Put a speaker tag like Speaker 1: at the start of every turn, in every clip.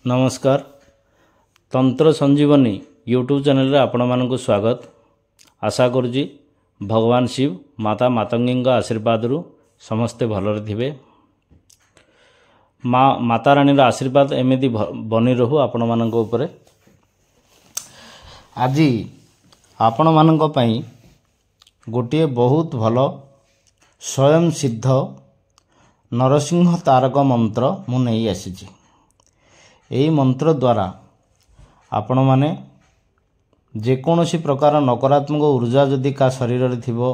Speaker 1: नमस्कार तंत्र संजीवनी YouTube channel रे आपण मानकु स्वागत। आशा करुँची भगवान शिव माता मातंगी आशीर्वाद रु समस्ते भलरे थिबे। माता रानी आशीर्वाद एमिति बनी रहू आपण मानक उपरे। आज आपण मानक पई गोटे बहुत भल स्वयं सिद्ध नरसिंह तारक मंत्र मु नहीं आसीची। यही मंत्र द्वारा आपण माने जेकोसी प्रकार नकारात्मक ऊर्जा जदि का शरीर रे थिबो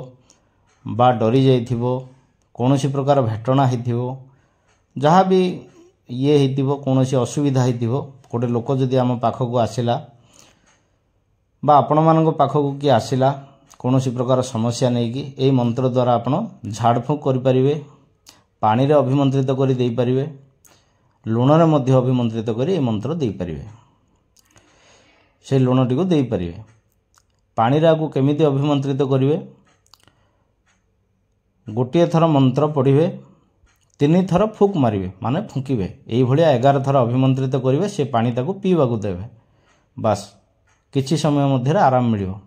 Speaker 1: बा डरी जाइथिबो कोनोसी प्रकार भेटना हिथिबो जहाँ भी ये हिथिबो कोनोसी असुविधा हिथिबो गोटे लोक जदि आम पाखक आसिला बा आपण मानक पाखक कि आसिला कोनोसी प्रकार समस्या नहीं कि यही मंत्र द्वारा आपण झाड़फूक करि परिबे। पानी रे अभिमंत्रित करि देई परिबे। लुण रे मध्य अभिमंत्रित करी मंत्र दे परिवे। से लुण टी को दे परिवे। पानी रे आगु केमिति अभिमंत्रित करिवे गोटे थर मंत्र पढ़िवे 3 थर फूक मारिवे माने फुंकिवे एई भलिया 11 थर अभिमंत्रित करिवे। से पानी ताकू पीवा को देवे। बस किछि समय मध्य आराम मिलियो।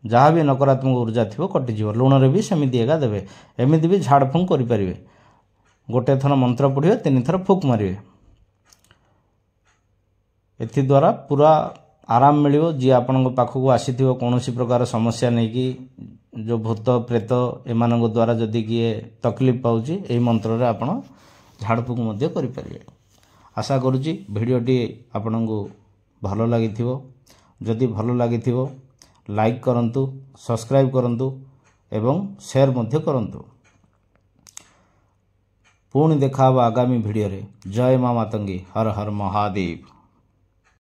Speaker 1: जहाँ भी नकारात्मक ऊर्जा थिबो कटि जिवो। लुण रे भी सेमिति एगा देवे। एमिति भी झाड़ फूक करि परिवे। गोटे थर मंत्र पढ़िवे 3 थर फूक मारिवे। एथि द्वारा पूरा आराम मिलियो। जी आपण पाखक आसीथिबो कोनोसी प्रकार समस्या नहीं कि जो भूत प्रेत एमानक द्वारा जदि किए तकलीफ पाउची एई मंत्र रे आपण झाड़फूक मध्य करि परिवे। आशा करूची भिडियोटी आपनकु भलो लागिथिबो। जदि भलो लागिथिबो लाइक करंतु, सब्सक्राइब करंतु एवं शेयर मध्य करंतु। पुणी देखा आगामी भिडियो रे। जय मां मातंगी। हर हर महादेव।